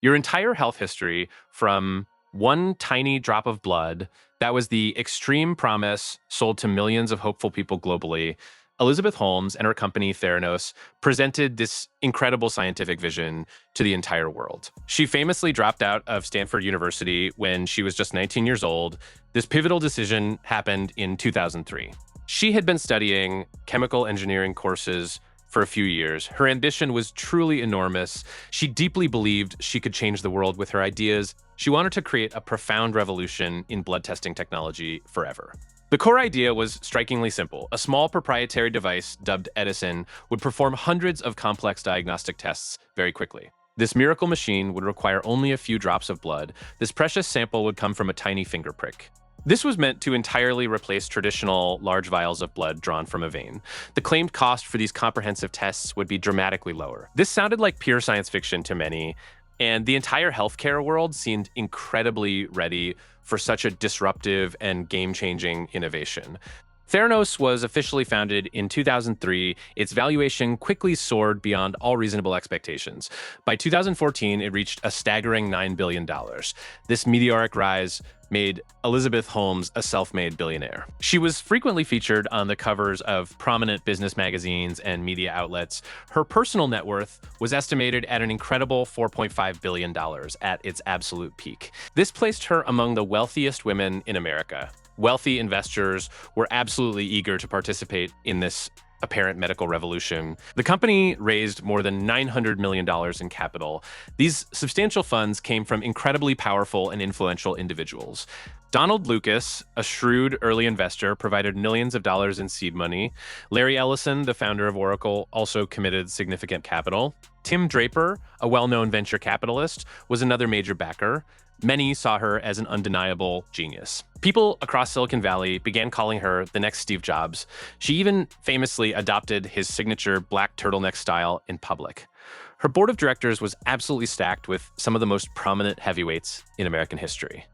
Your entire health history from one tiny drop of blood that was the extreme promise sold to millions of hopeful people globally. Elizabeth Holmes and her company Theranos presented this incredible scientific vision to the entire world. She famously dropped out of Stanford University when she was just 19 years old. This pivotal decision happened in 2003. She had been studying chemical engineering courses for a few years. Her ambition was truly enormous. She deeply believed she could change the world with her ideas. She wanted to create a profound revolution in blood testing technology forever. The core idea was strikingly simple. A small proprietary device dubbed Edison would perform hundreds of complex diagnostic tests very quickly. This miracle machine would require only a few drops of blood. This precious sample would come from a tiny finger prick. This was meant to entirely replace traditional large vials of blood drawn from a vein. The claimed cost for these comprehensive tests would be dramatically lower. This sounded like pure science fiction to many, and the entire healthcare world seemed incredibly ready for such a disruptive and game-changing innovation. Theranos was officially founded in 2003. Its valuation quickly soared beyond all reasonable expectations. By 2014, it reached a staggering $9 billion. This meteoric rise made Elizabeth Holmes a self-made billionaire. She was frequently featured on the covers of prominent business magazines and media outlets. Her personal net worth was estimated at an incredible $4.5 billion at its absolute peak. This placed her among the wealthiest women in America. Wealthy investors were absolutely eager to participate in this apparent medical revolution. The company raised more than $900 million in capital. These substantial funds came from incredibly powerful and influential individuals. Donald Lucas, a shrewd early investor, provided millions of dollars in seed money. Larry Ellison, the founder of Oracle, also committed significant capital. Tim Draper, a well-known venture capitalist, was another major backer. Many saw her as an undeniable genius. People across Silicon Valley began calling her the next Steve Jobs. She even famously adopted his signature black turtleneck style in public. Her board of directors was absolutely stacked with some of the most prominent heavyweights in American history.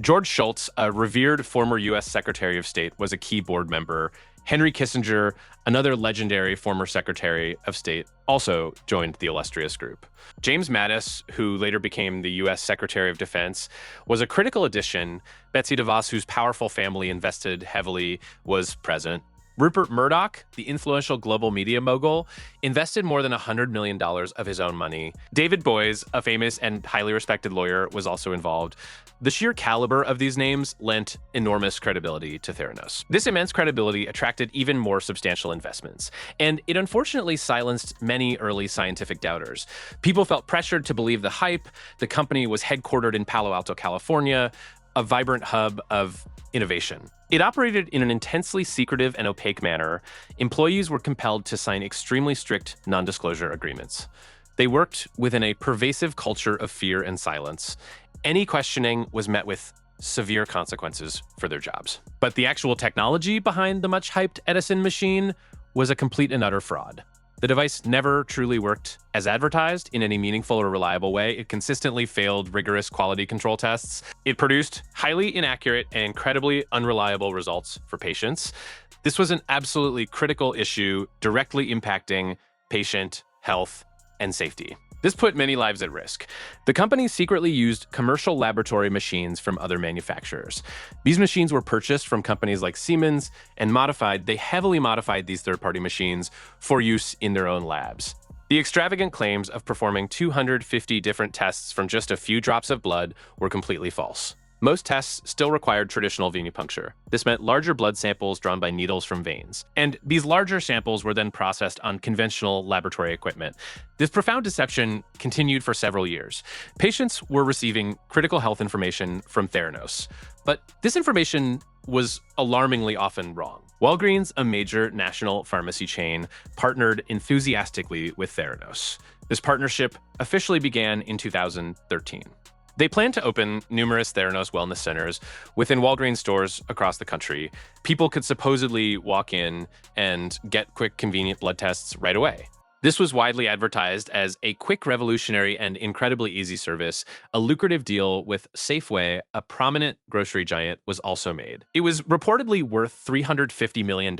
George Shultz, a revered former U.S. Secretary of State, was a key board member. Henry Kissinger, another legendary former Secretary of State, also joined the illustrious group. James Mattis, who later became the U.S. Secretary of Defense, was a critical addition. Betsy DeVos, whose powerful family invested heavily, was present. Rupert Murdoch, the influential global media mogul, invested more than $100 million of his own money. David Boies, a famous and highly respected lawyer, was also involved. The sheer caliber of these names lent enormous credibility to Theranos. This immense credibility attracted even more substantial investments, and it unfortunately silenced many early scientific doubters. People felt pressured to believe the hype. The company was headquartered in Palo Alto, California, a vibrant hub of innovation. It operated in an intensely secretive and opaque manner. Employees were compelled to sign extremely strict non-disclosure agreements. They worked within a pervasive culture of fear and silence. Any questioning was met with severe consequences for their jobs. But the actual technology behind the much-hyped Edison machine was a complete and utter fraud. The device never truly worked as advertised in any meaningful or reliable way. It consistently failed rigorous quality control tests. It produced highly inaccurate and incredibly unreliable results for patients. This was an absolutely critical issue directly impacting patient health and safety. This put many lives at risk. The company secretly used commercial laboratory machines from other manufacturers. These machines were purchased from companies like Siemens and modified. They heavily modified these third-party machines for use in their own labs. The extravagant claims of performing 250 different tests from just a few drops of blood were completely false. Most tests still required traditional venipuncture. This meant larger blood samples drawn by needles from veins. And these larger samples were then processed on conventional laboratory equipment. This profound deception continued for several years. Patients were receiving critical health information from Theranos, but this information was alarmingly often wrong. Walgreens, a major national pharmacy chain, partnered enthusiastically with Theranos. This partnership officially began in 2013. They plan to open numerous Theranos wellness centers within Walgreens stores across the country. People could supposedly walk in and get quick, convenient blood tests right away. This was widely advertised as a quick, revolutionary, and incredibly easy service. A lucrative deal with Safeway, a prominent grocery giant, was also made. It was reportedly worth $350 million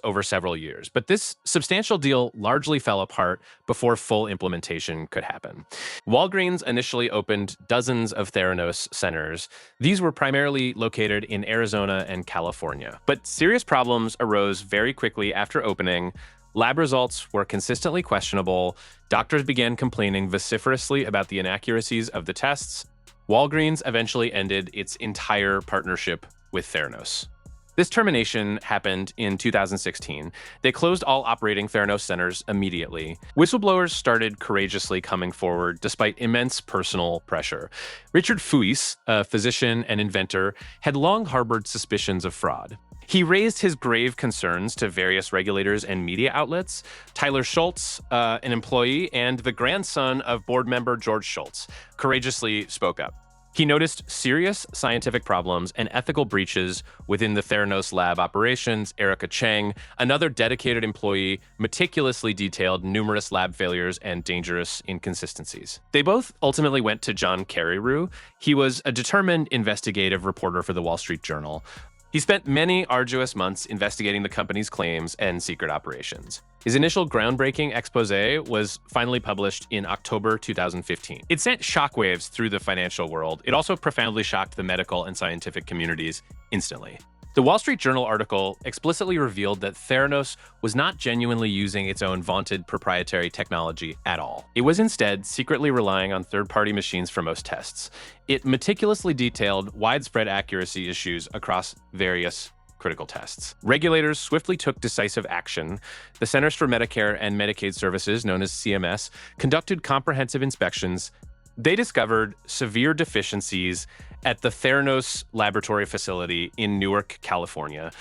over several years, but this substantial deal largely fell apart before full implementation could happen. Walgreens initially opened dozens of Theranos centers. These were primarily located in Arizona and California. But serious problems arose very quickly after opening. Lab results were consistently questionable. Doctors began complaining vociferously about the inaccuracies of the tests. Walgreens eventually ended its entire partnership with Theranos. This termination happened in 2016. They closed all operating Theranos centers immediately. Whistleblowers started courageously coming forward despite immense personal pressure. Richard Fuis, a physician and inventor, had long harbored suspicions of fraud. He raised his grave concerns to various regulators and media outlets. Tyler Schultz, an employee and the grandson of board member George Schultz, courageously spoke up. He noticed serious scientific problems and ethical breaches within the Theranos lab operations. Erica Cheng, another dedicated employee, meticulously detailed numerous lab failures and dangerous inconsistencies. They both ultimately went to John Carreyrou. He was a determined investigative reporter for the Wall Street Journal. He spent many arduous months investigating the company's claims and secret operations. His initial groundbreaking expose was finally published in October 2015. It sent shockwaves through the financial world. It also profoundly shocked the medical and scientific communities instantly. The Wall Street Journal article explicitly revealed that Theranos was not genuinely using its own vaunted proprietary technology at all. It was instead secretly relying on third-party machines for most tests. It meticulously detailed widespread accuracy issues across various critical tests. Regulators swiftly took decisive action. The Centers for Medicare and Medicaid Services, known as CMS, conducted comprehensive inspections. They discovered severe deficiencies at the Theranos laboratory facility in Newark, California.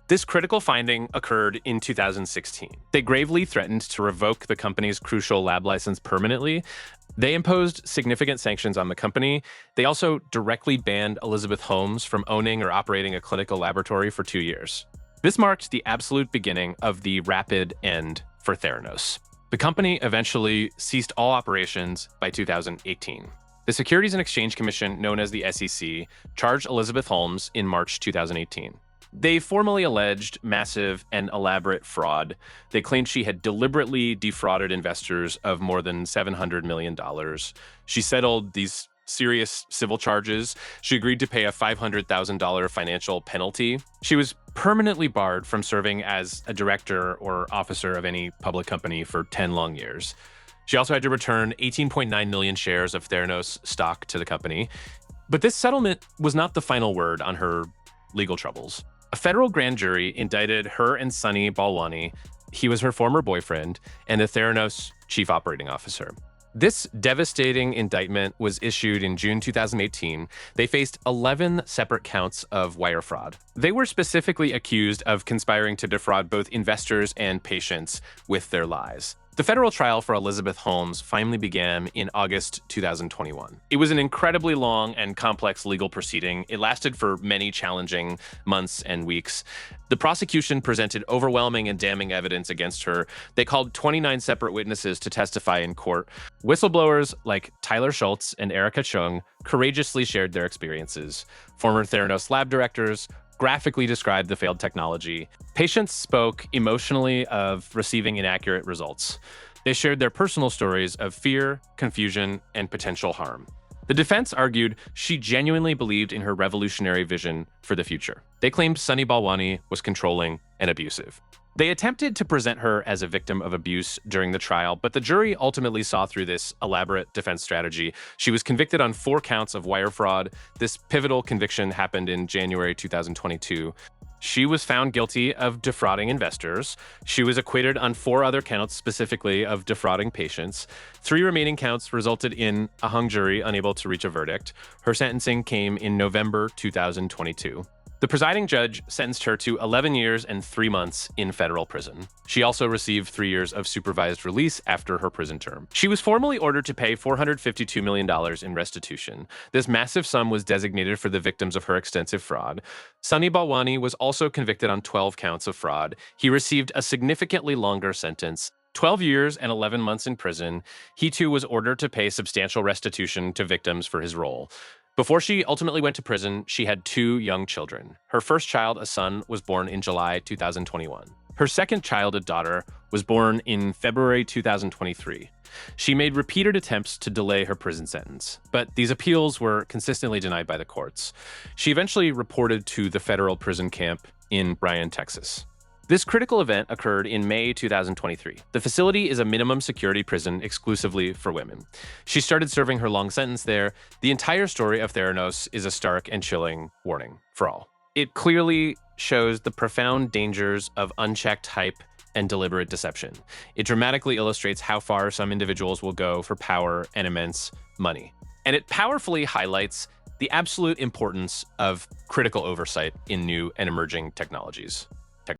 This critical finding occurred in 2016. They gravely threatened to revoke the company's crucial lab license permanently. They imposed significant sanctions on the company. They also directly banned Elizabeth Holmes from owning or operating a clinical laboratory for 2 years. This marked the absolute beginning of the rapid end for Theranos. The company eventually ceased all operations by 2018. The Securities and Exchange Commission, known as the SEC, charged Elizabeth Holmes in March 2018. They formally alleged massive and elaborate fraud. They claimed she had deliberately defrauded investors of more than $700 million. She settled these serious civil charges. She agreed to pay a $500,000 financial penalty. She was permanently barred from serving as a director or officer of any public company for 10 long years. She also had to return 18.9 million shares of Theranos stock to the company. But this settlement was not the final word on her legal troubles. A federal grand jury indicted her and Sunny Balwani. He was her former boyfriend and the Theranos chief operating officer. This devastating indictment was issued in June 2018. They faced 11 separate counts of wire fraud. They were specifically accused of conspiring to defraud both investors and patients with their lies. The federal trial for Elizabeth Holmes finally began in August 2021. It was an incredibly long and complex legal proceeding. It lasted for many challenging months and weeks. The prosecution presented overwhelming and damning evidence against her. They called 29 separate witnesses to testify in court. Whistleblowers like Tyler Schultz and Erica Chung courageously shared their experiences. Former Theranos lab directors graphically described the failed technology. Patients spoke emotionally of receiving inaccurate results. They shared their personal stories of fear, confusion, and potential harm. The defense argued she genuinely believed in her revolutionary vision for the future. They claimed Sunny Balwani was controlling and abusive. They attempted to present her as a victim of abuse during the trial, but the jury ultimately saw through this elaborate defense strategy. She was convicted on 4 counts of wire fraud. This pivotal conviction happened in January 2022. She was found guilty of defrauding investors. She was acquitted on 4 other counts, specifically of defrauding patients. 3 remaining counts resulted in a hung jury unable to reach a verdict. Her sentencing came in November 2022. The presiding judge sentenced her to 11 years and 3 months in federal prison. She also received 3 years of supervised release after her prison term. She was formally ordered to pay $452 million in restitution. This massive sum was designated for the victims of her extensive fraud. Sunny Balwani was also convicted on 12 counts of fraud. He received a significantly longer sentence. 12 years and 11 months in prison, he too was ordered to pay substantial restitution to victims for his role. Before she ultimately went to prison, she had two young children. Her first child, a son, was born in July 2021. Her second child, a daughter, was born in February 2023. She made repeated attempts to delay her prison sentence, but these appeals were consistently denied by the courts. She eventually reported to the federal prison camp in Bryan, Texas. This critical event occurred in May 2023. The facility is a minimum security prison exclusively for women. She started serving her long sentence there. The entire story of Theranos is a stark and chilling warning for all. It clearly shows the profound dangers of unchecked hype and deliberate deception. It dramatically illustrates how far some individuals will go for power and immense money. And it powerfully highlights the absolute importance of critical oversight in new and emerging technologies.